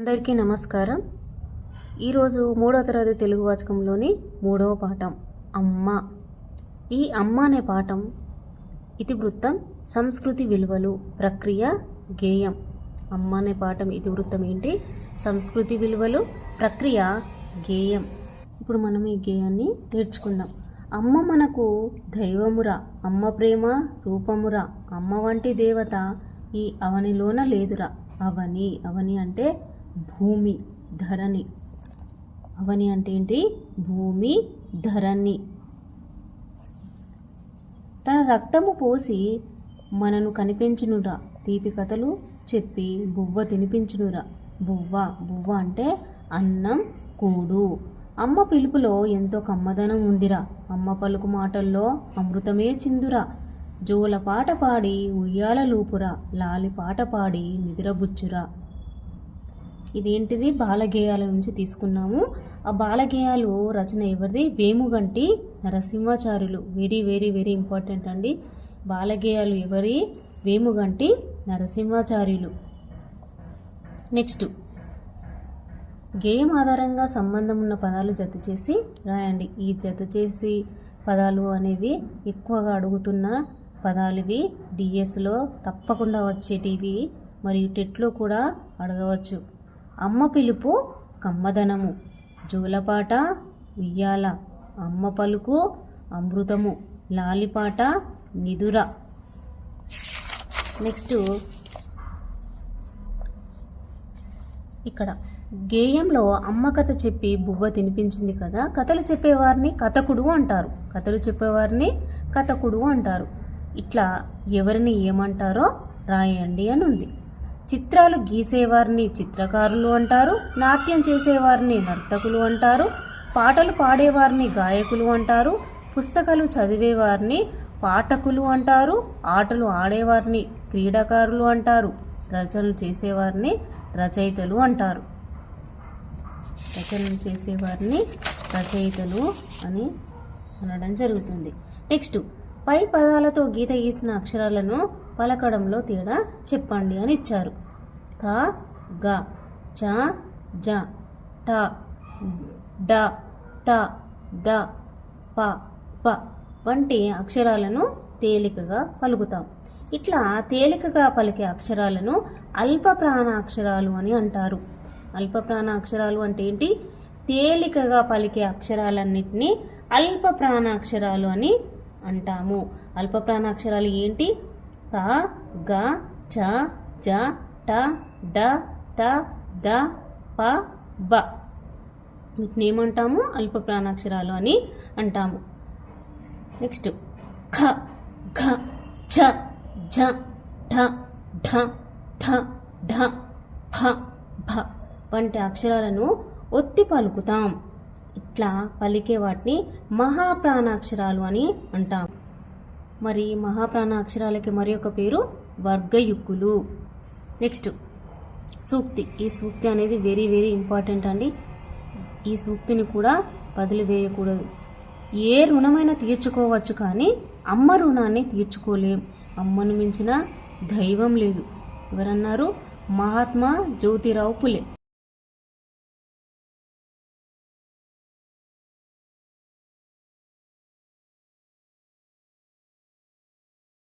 అందరికీ నమస్కారం. ఈరోజు 3వ తరగతి తెలుగు వాచకంలోని 3వ పాఠం అమ్మ. ఈ అమ్మ అనే పాఠం ఇతివృత్తం సంస్కృతి విలువలు ప్రక్రియ గేయం. అమ్మ అనే పాఠం ఇతివృత్తం ఏంటి? సంస్కృతి విలువలు ప్రక్రియ గేయం. ఇప్పుడు మనం ఈ గేయాన్ని నేర్చుకుందాం. అమ్మ మనకు దైవమురా, అమ్మ ప్రేమ రూపమురా, అమ్మ వంటి దేవత ఈ అవనిలోన లేదురా. అవని, అవని అంటే భూమి, ధరణి. అవని అంటే ఏంటి? భూమి, ధరణి. తన రక్తము పోసి మనను కనిపించునురా, తీపి కథలు చెప్పి బువ్వ తినిపించునురా. బువ్వ, బువ్వ అంటే అన్నం, కూడు. అమ్మ పిలుపులో ఎంతో కమ్మదనం ఉందిరా, అమ్మ పలుకు మాటల్లో అమృతమే చిందురా. జోల పాట పాడి ఉయ్యాల లూపురా, లాలి పాట పాడి నిద్రబుచ్చురా. ఇదేంటిది? బాలగేయాల నుంచి తీసుకున్నాము. ఆ బాలగేయాలు రచన ఎవరిది? Vemuganti Narasimhacharyulu. Very very very important అండి. బాలగేయాలు ఎవరి? వేముగంటి నరసింహాచార్యులు. నెక్స్ట్, గేయం ఆధారంగా సంబంధం ఉన్న పదాలు జత చేసి రాయండి. ఈ జత చేసి పదాలు అనేవి ఎక్కువగా అడుగుతున్న పదాలు. ఇవి డిఎస్లో తప్పకుండా వచ్చేటివి, మరియు టెట్లో కూడా అడగవచ్చు. అమ్మ పిలుపు కమ్మదనము, జోలపాట ఉయ్యాల, అమ్మ పలుకు అమృతము, లాలిపాట నిదుర. నెక్స్ట్, ఇక్కడ గేయంలో అమ్మ కథ చెప్పి బువ్వ తినిపించింది కదా. కథలు చెప్పేవారిని కథకుడు అంటారు, కథలు చెప్పేవారిని కథకుడు అంటారు. ఇట్లా ఎవరిని ఏమంటారో రాయండి అని ఉంది. చిత్రాలు గీసేవారిని చిత్రకారులు అంటారు, నాట్యం చేసేవారిని నర్తకులు అంటారు, పాటలు పాడేవారిని గాయకులు అంటారు, పుస్తకాలు చదివేవారిని పాఠకులు అంటారు, ఆటలు ఆడేవారిని క్రీడాకారులు అంటారు, రచనలు చేసేవారిని రచయితలు అంటారు. రచనలు చేసేవారిని రచయితలు అని అనడం జరుగుతుంది. నెక్స్ట్, పై పదాలతో గీత గీసిన అక్షరాలను పలకడంలో తేడా చెప్పండి అని ఇచ్చారు. క, గ, చ, జ, ట, డ, త, ద, ప, ప వంటి అక్షరాలను తేలికగా పలుకుతాం. ఇట్లా తేలికగా పలికే అక్షరాలను అల్ప ప్రాణాక్షరాలు అని అంటారు. అల్ప ప్రాణాక్షరాలు అంటే ఏంటి? తేలికగా పలికే అక్షరాలన్నింటినీ అల్ప ప్రాణాక్షరాలు అని అంటాము. అల్ప ప్రాణాక్షరాలు ఏంటి? క, గ, చ, జ, ట, డ, త, ద, ప, బ. వీటిని ఏమంటాము? అల్ప ప్రాణాక్షరాలు అని అంటాము. నెక్స్ట్, ఖ, ఘ, ఛ, ఝ, ఢ, ఢ, థ, ఢ, ఫ, భ వంటి అక్షరాలను ఒత్తి పలుకుతాం. ఇట్లా పలికే వాటిని మహాప్రాణాక్షరాలు అని అంటాం. మరి మహాప్రాణాక్షరాలకి మరి ఒక పేరు వర్గయుక్కులు. నెక్స్ట్, సూక్తి. ఈ సూక్తి అనేది వెరీ వెరీ ఇంపార్టెంట్ అండి. ఈ సూక్తిని కూడా వదిలివేయకూడదు. ఏ రుణమైనా తీర్చుకోవచ్చు, కానీ అమ్మ రుణాన్ని తీర్చుకోలేం. అమ్మను మించిన దైవం లేదు. ఎవరన్నారు? మహాత్మా జ్యోతిరావు పులే.